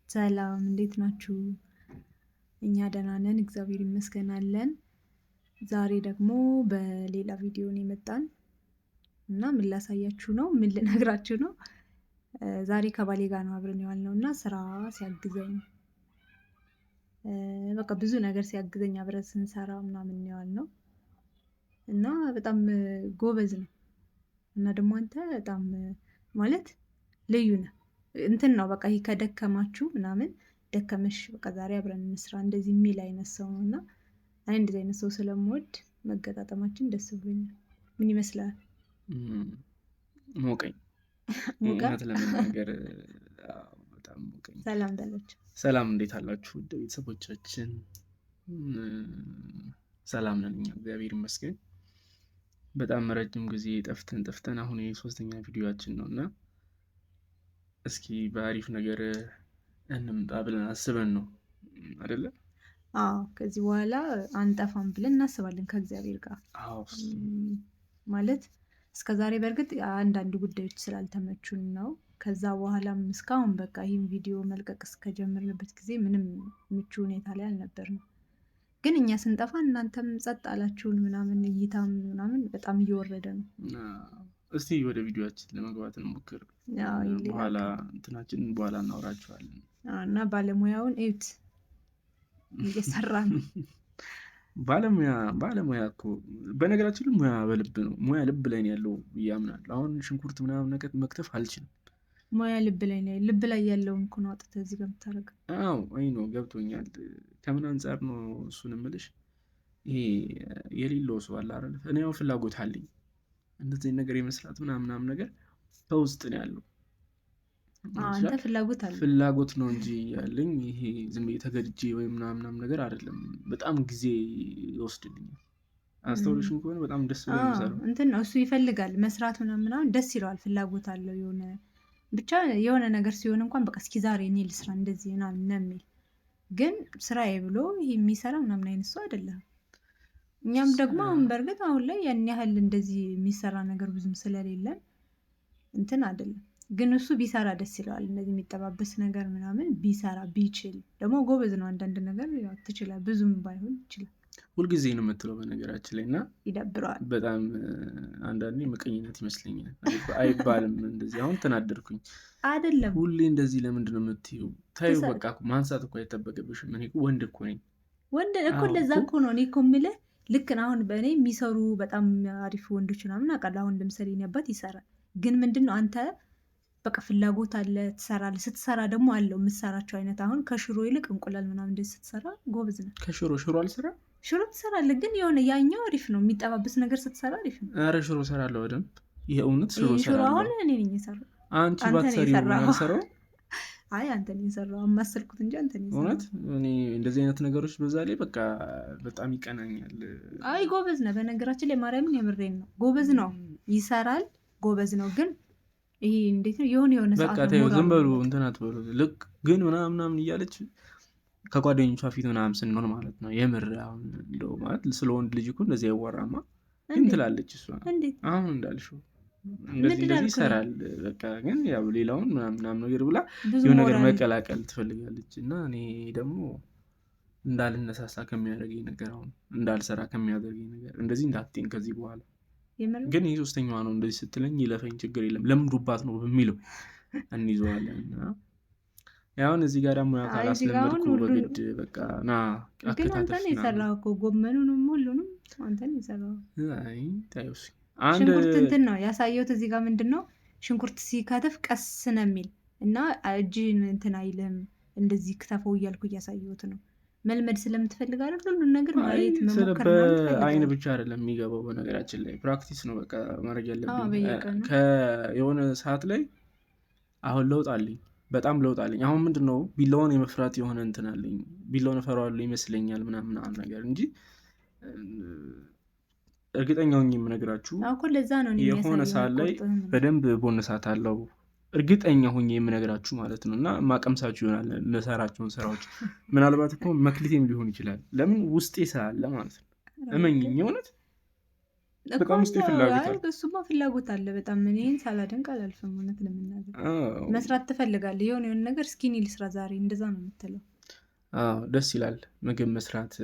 ሰላም እንዴት ናችሁ? እኛ ደህና ነን፣ እግዚአብሔር ይመስገን አለን። ዛሬ ደግሞ በሌላ ቪዲዮ ነው የመጣን እና ምን ላሳያችሁ ነው፣ ምን ልነግራችሁ ነው። ዛሬ ከባሌ ጋር ነው አብረን የዋልነው እና ስራ ሲያግዘኝ በቃ ብዙ ነገር ሲያግዘኝ አብረን ስንሰራ ምናምን የዋልነው እና በጣም ጎበዝ ነው እና ደግሞ አንተ በጣም ማለት ልዩ ነህ። እንትን ነው በቃ ይሄ ከደከማችሁ ምናምን ደከመሽ በቃ ዛሬ አብረን እንስራ እንደዚህ የሚል አይነት ሰው ነው እና እኔ እንደዚህ አይነት ሰው ስለምወድ መገጣጠማችን ደስ ብሎኛል። ምን ይመስላል? ሞቀኝ ሞቀ? እውነት ለመናገር በጣም ሞቀኝ። ሰላም በላቸው። ሰላም እንዴት አላችሁ ውድ ቤተሰቦቻችን? ሰላም ነን እኛ እግዚአብሔር ይመስገን። በጣም ረጅም ጊዜ ጠፍተን አሁን የሶስተኛ ቪዲዮአችን ነው እና እስኪ በአሪፍ ነገር እንምጣ ብለን አስበን ነው አይደለ? አዎ ከዚህ በኋላ አንጠፋም ብለን እናስባለን ከእግዚአብሔር ጋር። አዎ ማለት እስከዛሬ በእርግጥ አንዳንድ ጉዳዮች ስላልተመቹን ነው። ከዛ በኋላም እስካሁን በቃ ይህን ቪዲዮ መልቀቅ እስከጀመርንበት ጊዜ ምንም ምቹ ሁኔታ ላይ አልነበርንም። ግን እኛ ስንጠፋ እናንተም ጸጥ አላችሁን ምናምን፣ እይታም ምናምን በጣም እየወረደ ነው። እስቲ ወደ ቪዲዮአችን ለመግባት እንሞክር። በኋላ እንትናችንን በኋላ እናወራችኋለን። እና ባለሙያውን እዩት እየሰራ ነው። ባለሙያ እኮ በነገራችን ላይ ሙያ በልብ ነው። ሙያ ልብ ላይ ነው ያለው ያምናል። አሁን ሽንኩርት ምናምን ነገር መክተፍ አልችልም። ሙያ ልብ ላይ ነው። ልብ ላይ ያለውን እኮ ነው አውጥተህ እዚህ ጋር የምታደርገው። አዎ አይ ነው ገብቶኛል። ከምን አንጻር ነው እሱን እምልሽ? ይሄ የሌለው ሰው አለ አይደል? እኔ ያው ፍላጎት አለኝ እንደዚህ ነገር የመስራት ምናምን ነገር ከውስጥ ነው ያለው። አንተ ፍላጎት አለ? ፍላጎት ነው እንጂ ያለኝ ይሄ ዝም ብዬ ተገድጄ ወይ ምናምን ነገር አይደለም። በጣም ጊዜ ይወስድልኛል። አስተውለሽም ከሆነ በጣም ደስ ብሎ የሚሰራው እንትን ነው እሱ ይፈልጋል መስራት ምናምን ደስ ይለዋል። ፍላጎት አለው የሆነ ብቻ የሆነ ነገር ሲሆን እንኳን በቃ እስኪ ዛሬ እኔ ልስራ እንደዚህ ምናምን ነው የሚል። ግን ስራዬ ብሎ ይሄ የሚሰራ ምናምን አይነት ሰው አይደለም። እኛም ደግሞ አሁን በእርግጥ አሁን ላይ ያን ያህል እንደዚህ የሚሰራ ነገር ብዙም ስለሌለን እንትን አይደለም። ግን እሱ ቢሰራ ደስ ይለዋል። እንደዚህ የሚጠባበስ ነገር ምናምን ቢሰራ ቢችል ደግሞ ጎበዝ ነው። አንዳንድ ነገር ያው ትችላል፣ ብዙም ባይሆን ይችላል። ሁልጊዜ ነው የምትለው በነገራችን ላይ እና ይደብረዋል በጣም አንዳንዴ ምቀኝነት ይመስለኛል። አይባልም እንደዚህ አሁን ተናደርኩኝ አይደለም። ሁሌ እንደዚህ ለምንድን ነው የምትይው? ታዩ በቃ ማንሳት እኮ አይጠበቅብሽም። እኔ እኮ ወንድ እኮ ነኝ። ወንድ እኮ ለዛ እኮ ነው እኔ እኮ የምልህ ልክ አሁን በእኔ የሚሰሩ በጣም አሪፍ ወንዶች ምናምን አውቃለሁ። አሁን ለምሳሌ እኔ አባት ይሰራል። ግን ምንድን ነው አንተ በቃ ፍላጎት አለ ትሰራለህ። ስትሰራ ደግሞ አለው የምትሰራቸው አይነት አሁን ከሽሮ ይልቅ እንቁላል ምናምን እንደዚህ ስትሰራ ጎበዝ ነው። ከሽሮ አልሰራ ሽሮ ትሰራለህ፣ ግን የሆነ ያኛው አሪፍ ነው። የሚጠባበስ ነገር ስትሰራ አሪፍ ነው። ኧረ ሽሮ እሰራለሁ በደንብ። ይሄ እውነት ሽሮ አሁን እኔ ነኝ የሰራው። አንቺ ባትሰሪ ነው? አይ አንተ ነኝ የሰራው። አማሰልኩት እንጂ አንተ ነኝ የሰራው። እውነት እኔ እንደዚህ አይነት ነገሮች በዛ ላይ በቃ በጣም ይቀናኛል። አይ ጎበዝ ነው በነገራችን ላይ ማርያምን የምሬን ነው። ጎበዝ ነው፣ ይሰራል፣ ጎበዝ ነው። ግን ይሄ እንዴት ነው የሆነ ሰዓት በቃ ተይው ዝም በሉ እንትን አትበሉ። ልክ ግን ምናምን እያለች ከጓደኞቿ ፊት ምናምን ስንሆን ማለት ነው የምር አሁን እንደው ማለት ስለ ወንድ ልጅ እኮ እንደዚህ አይወራማ ግን ትላለች እሷ። አሁን እንዳልሽው እንደዚህ ይሰራል በቃ ግን ያው ሌላውን ምናምን ነገር ብላ የሆነ ነገር መቀላቀል ትፈልጋለች። እና እኔ ደግሞ እንዳልነሳሳ ከሚያደርገኝ ነገር አሁን እንዳልሰራ ከሚያደርገኝ ነገር እንደዚህ እንዳትኝ ከዚህ በኋላ ግን ይህ ሶስተኛዋ ነው እንደዚህ ስትለኝ ይለፈኝ ችግር የለም ለምዱባት ነው በሚለው እንይዘዋለን። ያውን እዚህ ጋር ደግሞ ካላስለመድኩ በግድ በቃ ና አከታተፍ። ግን አንተ ነው የሰራው እኮ ጎመኑንም ሁሉንም አንተ ነው የሰራው። አይ ታዩስ ሽንኩርት እንትን ነው ያሳየሁት እዚህ ጋር ምንድነው ሽንኩርት ሲከተፍ ቀስ ነው የሚል እና እጅን እንትን አይልም እንደዚህ ክተፈው እያልኩ እያሳየሁት ነው። መልመድ ስለምትፈልግ አይደል ሁሉን ነገር ማየት መሞከር ነው። አይን ብቻ አይደለም የሚገባው በነገራችን ላይ ፕራክቲስ ነው በቃ ማድረግ ያለብኝ። ከየሆነ ሰዓት ላይ አሁን ለውጥ አለኝ፣ በጣም ለውጥ አለኝ። አሁን ምንድነው ቢላውን የመፍራት የሆነ እንትን አለኝ። ቢላውን እፈራዋለሁ ይመስለኛል ምናምን ነገር እንጂ እርግጠኛ ሆኜ የምነግራችሁ የሆነ ሰዓት ላይ በደንብ ቦነሳት አለው። እርግጠኛ ሆኜ የምነግራችሁ ማለት ነው። እና ማቀምሳችሁ ይሆናል ለሰራቸውን ስራዎች ምናልባት እኮ መክሊቴም ሊሆን ይችላል። ለምን ውስጤ ስላለ ማለት ነው። እመኝኝ እውነት በጣም ውስጤ ፍላጎት አለ። እሱማ ፍላጎት አለ በጣም። እኔን ሳላደንቅ አላልፍም። እውነት ለመናገር መስራት ትፈልጋለህ። የሆነ ነገር እስኪ እኔ ልስራ ዛሬ፣ እንደዛ ነው የምትለው። ደስ ይላል ምግብ መስራት።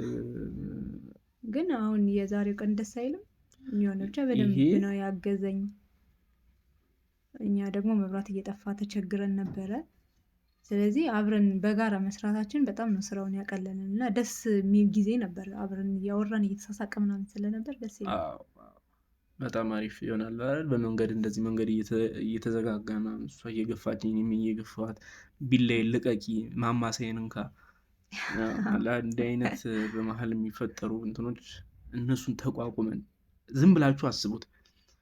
ግን አሁን የዛሬው ቀን ደስ አይልም። የሆነ ብቻ በደንብ ነው ያገዘኝ። እኛ ደግሞ መብራት እየጠፋ ተቸግረን ነበረ። ስለዚህ አብረን በጋራ መስራታችን በጣም ነው ስራውን ያቀለልን እና ደስ የሚል ጊዜ ነበር። አብረን እያወራን እየተሳሳቀ ምናምን ስለነበር ደስ ይላል። በጣም አሪፍ ይሆናል አይደል? በመንገድ እንደዚህ መንገድ እየተዘጋጋ ምናምን እሷ እየገፋችኝ እኔም እየገፋኋት ቢላዬን ልቀቂ ማማሰይን እንካ እንዲህ አይነት በመሀል የሚፈጠሩ እንትኖች እነሱን ተቋቁመን ዝም ብላችሁ አስቡት።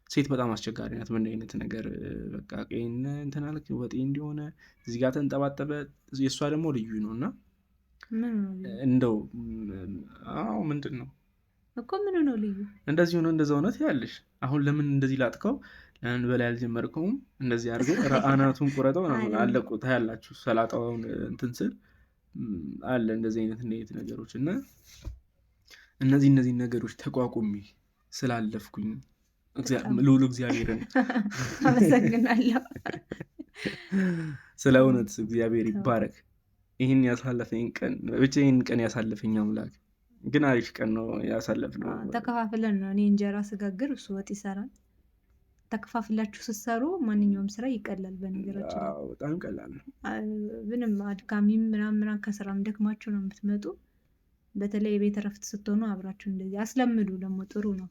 ሴት በጣም አስቸጋሪ ናት። ምን አይነት ነገር በቃ ቀይን እንትን አልክ ወጤ እንዲሆነ እዚህ ጋር ተንጠባጠበ። የእሷ ደግሞ ልዩ ነው እና እንደው ምንድን ነው እኮ ምን ነው ልዩ እንደዚህ ሆነ እንደዛ እውነት ያለሽ አሁን ለምን እንደዚህ ላጥከው ለምን በላይ አልጀመርከውም? እንደዚህ አድርገህ አናቱን ቁረጠው አለቁ ታያላችሁ። ሰላጣውን እንትን ስል አለ እንደዚህ አይነት ነገሮች እና እነዚህ ነገሮች ተቋቁሚ ስላለፍኩኝ ልዑል እግዚአብሔርን አመሰግናለሁ። ስለ እውነት እግዚአብሔር ይባረክ። ይህን ያሳለፈኝ ቀን ብቻ ይህን ቀን ያሳለፈኝ አምላክ ግን አሪፍ ቀን ነው ያሳለፍነው። ተከፋፍለን ነው። እኔ እንጀራ ስጋግር እሱ ወጥ ይሰራል። ተከፋፍላችሁ ስትሰሩ ማንኛውም ስራ ይቀላል። በነገራችን በጣም ቀላል ነው። ምንም አድካሚም ምናምን ከስራም ደክማችሁ ነው የምትመጡ። በተለይ የቤት እረፍት ስትሆኑ አብራችሁ እንደዚህ አስለምዱ። ደግሞ ጥሩ ነው።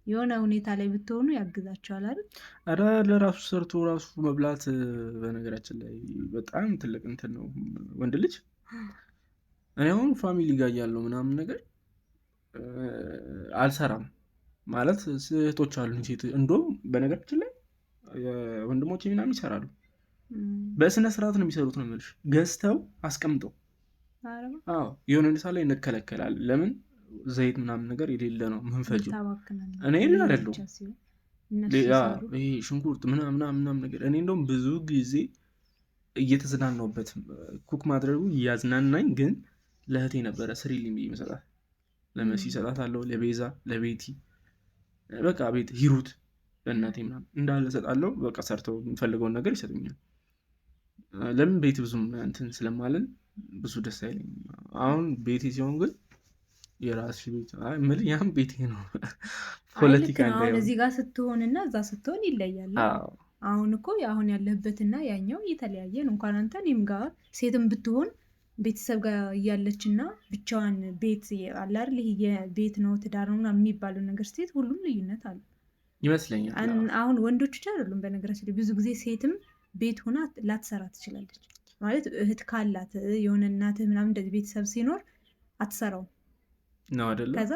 የሆነ ሁኔታ ላይ ብትሆኑ ያግዛችኋል አይደል? ኧረ ለራሱ ሰርቶ ራሱ መብላት በነገራችን ላይ በጣም ትልቅ እንትን ነው። ወንድ ልጅ እኔ አሁን ፋሚሊ ጋር ያለው ምናምን ነገር አልሰራም ማለት ሴቶች አሉኝ። ሴት እንደውም በነገራችን ላይ ወንድሞቼ ምናምን ይሰራሉ። በስነ ስርዓት ነው የሚሰሩት ነው የምልሽ። ገዝተው አስቀምጠው የሆነ ንሳ ላይ እንከለከላል። ለምን ዘይት ምናምን ነገር የሌለ ነው ምንፈጀው። እኔ ሌላ አይደለሁ ይሄ ሽንኩርት ምናምን ነገር እኔ እንደውም ብዙ ጊዜ እየተዝናናሁበት ኩክ ማድረጉ እያዝናናኝ፣ ግን ለእህቴ ነበረ ስሪልኝ ብዬ መሰጣት። ለመሲ ሰጣት አለው፣ ለቤዛ፣ ለቤቲ በቃ ቤት ሂሩት ለእናቴ ምናምን እንዳለ ሰጣለው። በቃ ሰርተው የሚፈልገውን ነገር ይሰጡኛል። ለምን ቤት ብዙም እንትን ስለማለን ብዙ ደስ አይለኝም። አሁን ቤቴ ሲሆን ግን የራስሽ ቤት ምል ያም ቤቴ ነው። ፖለቲካ አሁን እዚህ ጋር ስትሆንና እዛ ስትሆን ይለያል። አሁን እኮ አሁን ያለህበትና ያኛው የተለያየ ነው። እንኳን አንተ እኔም ጋር ሴትም ብትሆን ቤተሰብ ጋር እያለችና ብቻዋን ቤት አለ አይደል? ይሄ የቤት ነው ትዳር ነው የሚባለው ነገር ሴት ሁሉም ልዩነት አለ ይመስለኛል። አሁን ወንዶች ብቻ አይደሉም በነገራችን ላይ ብዙ ጊዜ ሴትም ቤት ሆና ላትሰራ ትችላለች። ማለት እህት ካላት የሆነ እናትህ ምናምን እንደዚህ ቤተሰብ ሲኖር አትሰራውም ነው አይደለ? ከዛ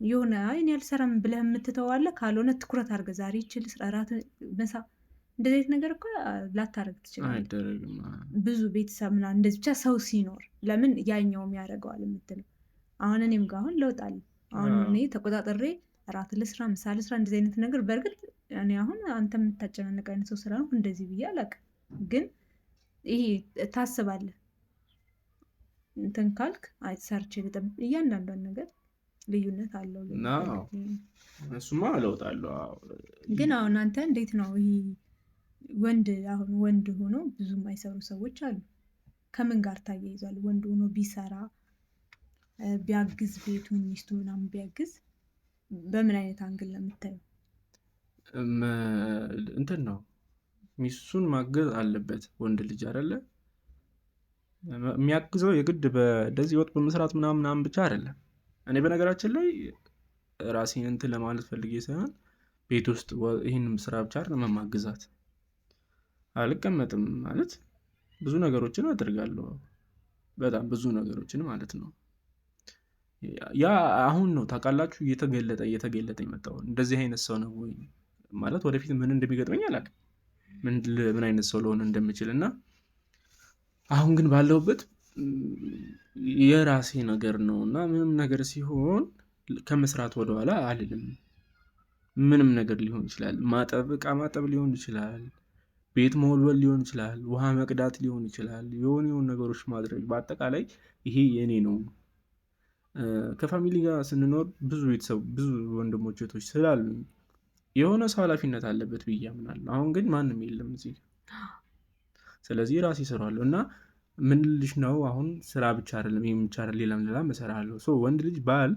የሆነ እኔ አልሰራም ብለህ የምትተዋለህ። ካልሆነ ትኩረት አድርገህ ዛሬ ይችል ስራት መሳ እንደዚህ አይነት ነገር እኮ ላታረግ ትችላለህ። ብዙ ቤተሰብ ምናምን እንደዚህ ብቻ ሰው ሲኖር ለምን ያኛውም ያደርገዋል የምትለው። አሁን እኔም ጋር አሁን ለውጥ አለ። አሁን እኔ ተቆጣጠሬ እራት ልስራ ምሳ ልስራ እንደዚህ አይነት ነገር በእርግጥ እኔ አሁን አንተ የምታጨናነቅ አይነት ሰው ስላልሆንኩ እንደዚህ ብዬ አላውቅም። ግን ይሄ ታስባለህ እንትን ካልክ ሰርቼ ልጠብቅ እያንዳንዷን ነገር ልዩነት አለው። እሱማ ለውጥ አለው። ግን አሁን አንተ እንዴት ነው ይሄ አሁን ወንድ ሆኖ ብዙ የማይሰሩ ሰዎች አሉ። ከምን ጋር ታያይዟል? ወንድ ሆኖ ቢሰራ ቢያግዝ ቤቱን ሚስቱ ምናምን ቢያግዝ በምን አይነት አንግል ነው የምታየው? እንትን ነው ሚስቱን ማገዝ አለበት ወንድ ልጅ አይደለ? የሚያግዘው የግድ በደዚህ ወጥ በመስራት ምናምን ብቻ አይደለም። እኔ በነገራችን ላይ ራሴን እንትን ለማለት ፈልጌ ሳይሆን ቤት ውስጥ ይህንም ስራ ብቻ አይደለም ማግዛት። አልቀመጥም ማለት ብዙ ነገሮችን አድርጋለሁ። በጣም ብዙ ነገሮችን ማለት ነው። ያ አሁን ነው ታውቃላችሁ እየተገለጠ የመጣው። እንደዚህ አይነት ሰው ነው ወይ ማለት ወደፊት ምን እንደሚገጥመኝ አላውቅም፣ ምን አይነት ሰው ለሆነ እንደምችል እና አሁን ግን ባለሁበት የራሴ ነገር ነው እና ምንም ነገር ሲሆን ከመስራት ወደኋላ አልልም። ምንም ነገር ሊሆን ይችላል። እቃ ማጠብ ሊሆን ይችላል፣ ቤት መወልወል ሊሆን ይችላል፣ ውሃ መቅዳት ሊሆን ይችላል፣ የሆኑ ነገሮች ማድረግ። በአጠቃላይ ይሄ የኔ ነው። ከፋሚሊ ጋር ስንኖር ብዙ ቤተሰብ ብዙ ወንድሞች እህቶች ስላሉ የሆነ ሰው ኃላፊነት አለበት ብዬ አምናለሁ። አሁን ግን ማንም የለም እዚህ። ስለዚህ ራሴ እሰራለሁ እና ምን ልልሽ ነው አሁን ስራ ብቻ አይደለም ይሄን ብቻ አይደለም ሌላም እሰራለሁ። ወንድ ልጅ ባል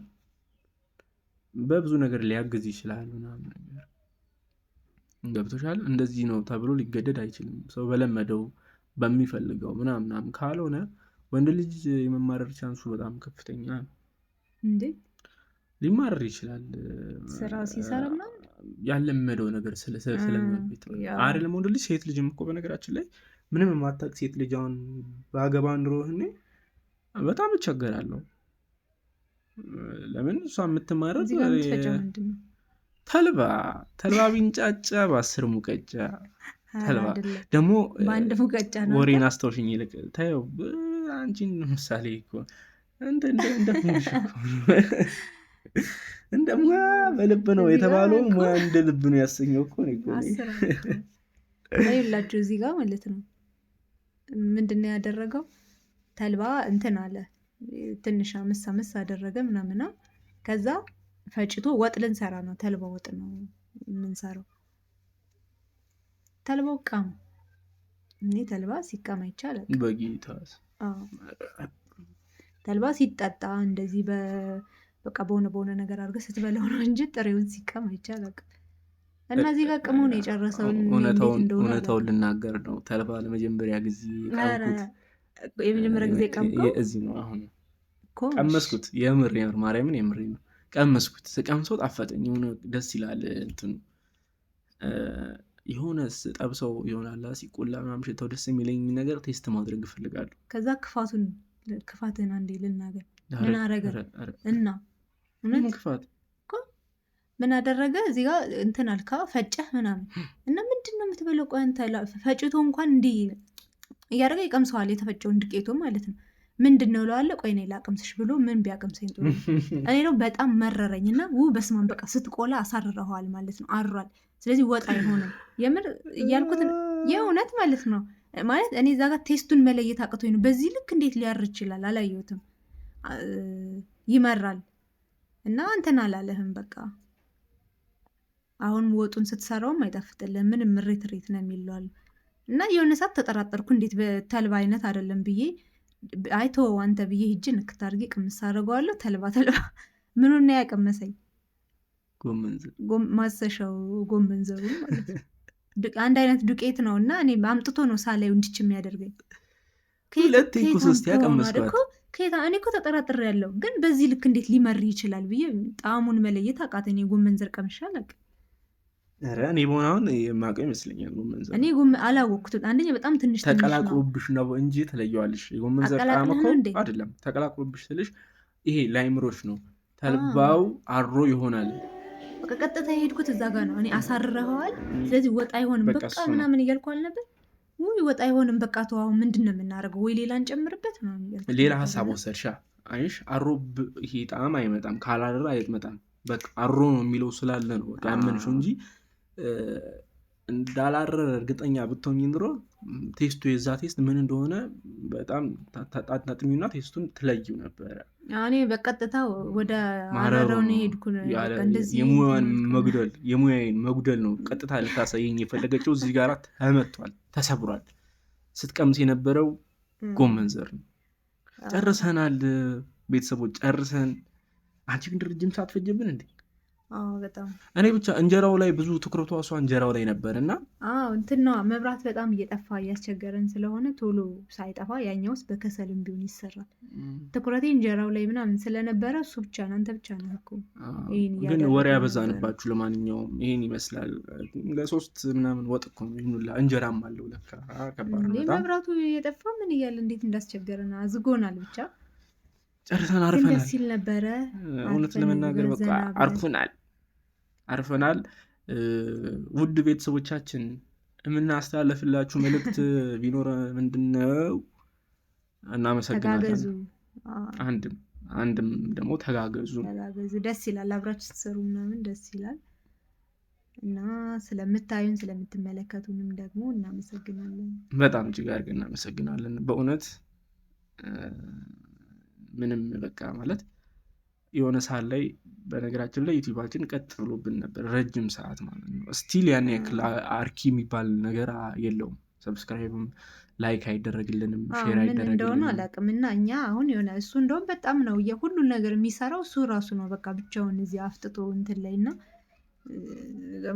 በብዙ ነገር ሊያግዝ ይችላል ምናምን ነገር ገብቶሻል። እንደዚህ ነው ተብሎ ሊገደድ አይችልም። ሰው በለመደው በሚፈልገው ምናምን ካልሆነ ወንድ ልጅ የመማረር ቻንሱ በጣም ከፍተኛ ነው። እንዴ ሊማረር ይችላል ስራ ሲሰራ ምናምን ያለመደው ነገር ስለሚወድ አይደለም። ወንድ ልጅ ሴት ልጅም እኮ በነገራችን ላይ ምንም የማታውቅ ሴት ልጅ አሁን ባገባ ኑሮ እኔ በጣም እቸገራለሁ። ለምን እሷ የምትማረው ተልባ ቢንጫጫ በ10 ሙቀጫ ተልባ ደግሞ በአንድ ሙቀጫ ነው። ወሬን አስታውሽኝ ይልቅ ታየው አንቺን ምሳሌ እኮ እንደ ሙያ በልብ ነው የተባለው ሙያ እንደ ልብ ነው ያሰኘው እኮ ነው ይላችሁ እዚህ ጋር ማለት ነው። ምንድነው ያደረገው? ተልባ እንትን አለ ትንሽ አመስ አደረገ ምናምና ከዛ ፈጭቶ ወጥ ልንሰራ ነው። ተልባ ወጥ ነው የምንሰራው። ተልባው ቃም እኔ ተልባ ሲቃም አይቻልም በጌታስ። ተልባ ሲጠጣ እንደዚህ በቃ በሆነ ነገር አድርገህ ስትበላው ነው እንጂ ጥሬውን ሲቃም አይቻልም። እና እዚህ ጋር ቅሙ ነው የጨረሰው። እውነታውን ልናገር ነው። ተልባ ለመጀመሪያ ጊዜ የመጀመሪያ ጊዜ ቀምኩት እዚህ ነው። አሁን ቀመስኩት። የምር ማርያምን የምር ነው ቀመስኩት። ስቀምሰው ጣፈጠኝ። የሆነ ደስ ይላል እንትኑ የሆነ ጠብሰው ይሆናል ሲቆላ ምናምን ሽታው ደስ የሚለኝ ነገር ቴስት ማድረግ እፈልጋለሁ። ከዛ ክፋትን አንዴ ልናገር ምን አረገ እና ምን ክፋት ምን አደረገ? እዚህ ጋር እንትን አልካ ፈጨህ ምናምን እና ምንድነው የምትበለው? ቆይ አንተ ፈጭቶ እንኳን እንዲህ እያደረገ ይቀምሰዋል። የተፈጨውን ዱቄቱ ማለት ነው። ምንድነው እለዋለሁ። ቆይ እኔ ላቅምስሽ ብሎ ምን ቢያቀምሰኝ ጥሩ እኔ ነው። በጣም መረረኝና በስማን በቃ ስትቆላ አሳርረዋል ማለት ነው። አሯል። ስለዚህ ወጥ አይሆንም። የምር እያልኩት የእውነት ማለት ነው። ማለት እኔ እዛ ጋር ቴስቱን መለየት አቅቶኝ ነው። በዚህ ልክ እንዴት ሊያር ይችላል? አላየሁትም። ይመራል እና እንትን አላለህም በቃ አሁን ወጡን ስትሰራውም አይጣፍጥልህም። ምንም ምሬት ነው የሚለዋል እና የሆነ ሰዓት ተጠራጠርኩ። እንዴት በተልባ አይነት አይደለም ብዬ አይቶ አንተ ብዬ ሂጅ ንክት አድርጌ ቅምስ አደርገዋለሁ። ተልባ ምኑን ነው ያቀመሰኝ? ማሰሻው ጎመን ዘሩ ማለት ነው። አንድ አይነት ዱቄት ነው እና እኔ አምጥቶ ነው ሳላዩ እንዲች የሚያደርገኝ። ሁለት ሶስት ያቀመስኳት እኔ እኮ ተጠራጥሬ ያለው ግን በዚህ ልክ እንዴት ሊመር ይችላል ብዬ ጣዕሙን መለየት አቃተኝ። ጎመን ዘር ቀምሼ አላውቅም። እኔ በሆነ አሁን የማውቀው ይመስለኛል ጎመን ዘር። እኔ አላወቅኩትም። አንደኛ በጣም ትንሽ ተቀላቅሎብሽ ነው እንጂ ተለየዋልሽ። የጎመን ዘር ጣዕም እኮ አይደለም ተቀላቅሎብሽ ስልሽ ይሄ ላይምሮች ነው። ተልባው አሮ ይሆናል። በቃ ቀጥታ የሄድኩት እዛ ጋር ነው። እኔ አሳርረኸዋል፣ ስለዚህ ወጥ አይሆንም በቃ ምናምን እያልኩ አልነበር? ወጥ አይሆንም በቃ ተው፣ ምንድን ነው የምናደርገው? ወይ ሌላ እንጨምርበት ነው። ሌላ ሀሳብ ወሰድሻ። አይሽ አሮ ይሄ ጣዕም አይመጣም፣ ካላደረ አይመጣም። በቃ አሮ ነው የሚለው ስላለ ነው ያመንሽው እንጂ እንዳላረረ እርግጠኛ ብትሆኝ ኑሮ ቴስቱ የዛ ቴስት ምን እንደሆነ በጣም ታጣጥሚውና ቴስቱን ትለይው ነበረ። እኔ በቀጥታ ወደ አረረውን ሄድኩ። የሙያዬን መጉደል ነው ቀጥታ ልታሳየኝ የፈለገችው። እዚህ ጋር ተመቷል፣ ተሰብሯል። ስትቀምስ የነበረው ጎመን ዘር ነው። ጨርሰናል ቤተሰቦች፣ ጨርሰን። አንቺ ግን ረጅም ሰዓት ፈጀብን እንዴ? በጣም እኔ ብቻ እንጀራው ላይ ብዙ ትኩረቷ እሷ እንጀራው ላይ ነበር እና እንትና መብራት በጣም እየጠፋ እያስቸገረን ስለሆነ ቶሎ ሳይጠፋ ያኛው ውስጥ በከሰልም ቢሆን ይሰራል። ትኩረቴ እንጀራው ላይ ምናምን ስለነበረ እሱ ብቻ ነው። አንተ ብቻ ነው እኮ ግን ወሬ ያበዛንባችሁ። ለማንኛውም ይሄን ይመስላል። ለሶስት ምናምን ወጥ እኮ ነው ይሁንላ። እንጀራም አለው ለካ። ከባድ ነው። መብራቱ እየጠፋ ምን እያለ እንዴት እንዳስቸገረን አዝጎናል። ብቻ ጨርሰን አርፈናል። ደስ ሲል ነበረ። እውነት ለመናገር በቃ አርፈናል። ውድ ቤተሰቦቻችን የምናስተላለፍላችሁ መልእክት ቢኖር ምንድነው? እናመሰግናለን። አንድም ደግሞ ተጋገዙ። ደስ ይላል። አብራችሁ ስትሰሩ ምናምን ደስ ይላል እና ስለምታዩን ስለምትመለከቱንም ደግሞ እናመሰግናለን። በጣም እጅግ አድርገን እናመሰግናለን። በእውነት ምንም በቃ ማለት የሆነ ሰዓት ላይ በነገራችን ላይ ዩቲዩባችን ቀጥ ብሎብን ነበር ረጅም ሰዓት ማለት ነው። ስቲል ያን ያክል አርኪ የሚባል ነገር የለውም። ሰብስክራይብም ላይክ አይደረግልንም፣ ሼር ምን እንደሆነ አላውቅም። እና እኛ አሁን የሆነ እሱ እንደውም በጣም ነው የሁሉን ነገር የሚሰራው እሱ ራሱ ነው። በቃ ብቻውን እዚህ አፍጥጦ እንትን ላይ እና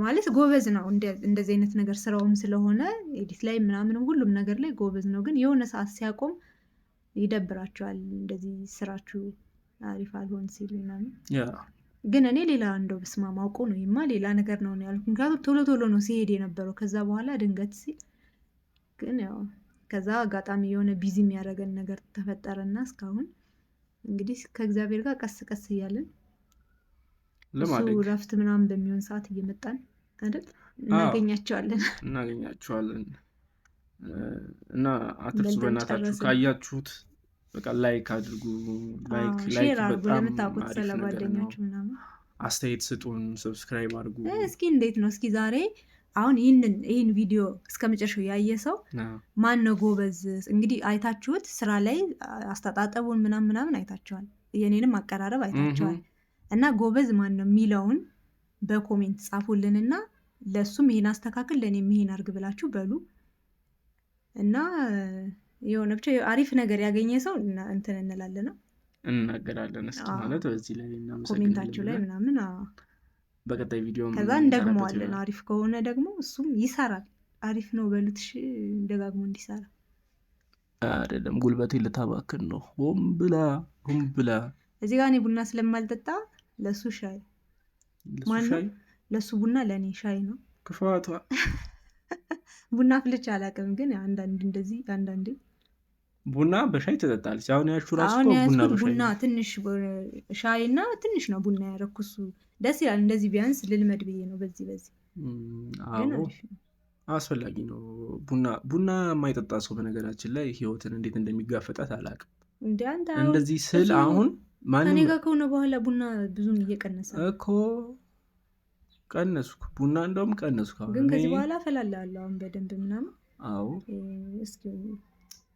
ማለት ጎበዝ ነው። እንደዚህ አይነት ነገር ስራውም ስለሆነ ኤዲት ላይ ምናምንም ሁሉም ነገር ላይ ጎበዝ ነው። ግን የሆነ ሰዓት ሲያቆም ይደብራቸዋል። እንደዚህ ስራችሁ አሪፍ አልሆን ሲል ምናምን። ግን እኔ ሌላ እንደው በስማ ማውቀው ነው ይማ ሌላ ነገር ነው ያልኩት። ምክንያቱም ቶሎ ቶሎ ነው ሲሄድ የነበረው። ከዛ በኋላ ድንገት ሲል ግን ያው ከዛ አጋጣሚ የሆነ ቢዚ የሚያደርገን ነገር ተፈጠረና እስካሁን እንግዲህ ከእግዚአብሔር ጋር ቀስ ቀስ እያለን እሱ ረፍት ምናምን በሚሆን ሰዓት እየመጣን አይደል እናገኛቸዋለን እና አትርሱ በእናታችሁ። ካያችሁት በቃ ላይክ አድርጉ፣ ላይክ አድርጉ። ለምታውቁት ስለ ጓደኛችሁ ምናምን አስተያየት ስጡን፣ ሰብስክራይብ አድርጉ። እስኪ እንዴት ነው እስኪ ዛሬ አሁን ይህን ቪዲዮ እስከ መጨረሻው ያየ ሰው ማን ነው ጎበዝ? እንግዲህ አይታችሁት ስራ ላይ አስተጣጠቡን ምናምን አይታችኋል፣ የኔንም አቀራረብ አይታችኋል። እና ጎበዝ ማን ነው የሚለውን በኮሜንት ጻፉልንና ለሱም ይሄን አስተካክል ለኔም ይሄን አድርግ ብላችሁ በሉ እና የሆነ ብቻ አሪፍ ነገር ያገኘ ሰው እንትን እንላለን እናገራለን። እስኪ ማለት በዚህ ላይ እናመሰግናለን ኮሜንታችሁ ላይ ምናምን በቀጣይ ቪዲዮ ከዛ እንደግመዋለን። አሪፍ ከሆነ ደግሞ እሱም ይሰራል። አሪፍ ነው በሉት ደጋግሞ እንዲሰራ አይደለም። ጉልበቴ ልታባክን ነው ሆም ብላ እዚህ ጋር እኔ ቡና ስለማልጠጣ ለሱ ሻይ ማነው ለሱ ቡና ለእኔ ሻይ ነው። ክፋቷ ቡና ፍልቼ አላውቅም፣ ግን አንዳንዴ ቡና በሻይ ትጠጣለች። አሁን ያሹ ራሱ ቡና ትንሽ ሻይ እና ትንሽ ነው ቡና ያረኩሱ ደስ ይላል። እንደዚህ ቢያንስ ልልመድ ብዬ ነው። በዚህ አስፈላጊ ነው ቡና የማይጠጣ ሰው በነገራችን ላይ ህይወትን እንዴት እንደሚጋፈጣት አላውቅም። እንደዚህ ስል አሁን ከኔ ጋር ከሆነ በኋላ ቡና ብዙም እየቀነሰ እኮ ቀነስኩ። ቡና እንደውም ቀነስኩ። ግን ከዚህ በኋላ እፈላለሁ አሁን በደንብ ምናምን። አዎ እስኪ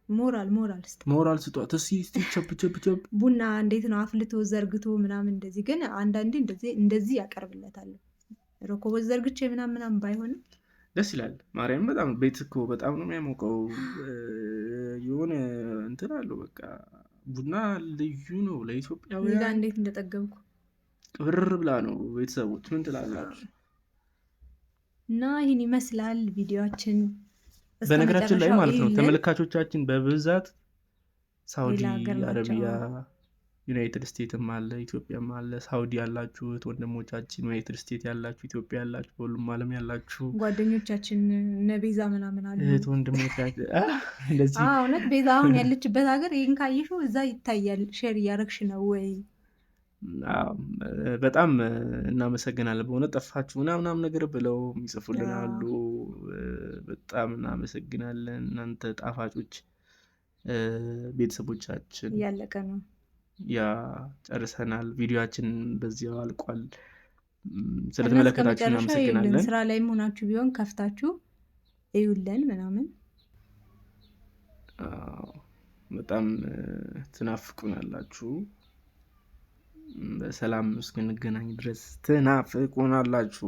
ሞራል ስጧት እስኪ ቸብ ቡና እንዴት ነው አፍልቶ ዘርግቶ ምናምን እንደዚህ። ግን አንዳንዴ እንደዚህ ያቀርብለታል። ረኮቦት ዘርግቼ ምናምን ባይሆንም ደስ ይላል። ማርያም በጣም ቤት እኮ በጣም ነው የሚያሞቀው። የሆነ እንትን አለው በቃ ቡና ልዩ ነው ለኢትዮጵያውያን። እንዴት እንደጠገብኩ ቅብር ብላ ነው። ቤተሰቦች ምን ትላላችሁ? እና ይህን ይመስላል ቪዲዮችን። በነገራችን ላይ ማለት ነው ተመልካቾቻችን በብዛት ሳውዲ አረቢያ፣ ዩናይትድ ስቴትም አለ፣ ኢትዮጵያም አለ። ሳውዲ ያላችሁት ወንድሞቻችን፣ ዩናይትድ ስቴት ያላችሁ፣ ኢትዮጵያ ያላችሁ፣ በሁሉም ዓለም ያላችሁ ጓደኞቻችን እነ ቤዛ ምናምን አሉ እህት ወንድሞቻችን እንደዚህ እውነት ቤዛ አሁን ያለችበት ሀገር ይህን ካየሽው እዛ ይታያል። ሼር እያረግሽ ነው ወይ? በጣም እናመሰግናለን። በእውነት ጠፋችሁ ምናምን ነገር ብለው የሚጽፉልን አሉ። በጣም እናመሰግናለን። እናንተ ጣፋጮች ቤተሰቦቻችን። እያለቀ ነው። ያ ጨርሰናል። ቪዲዮአችን በዚያው አልቋል። ስለተመለከታችሁ እናመሰግናለን። ስራ ላይ ሆናችሁ ቢሆን ከፍታችሁ እዩልን ምናምን። በጣም ትናፍቁናላችሁ። በሰላም እስክንገናኝ ድረስ ትናፍቁናላችሁ።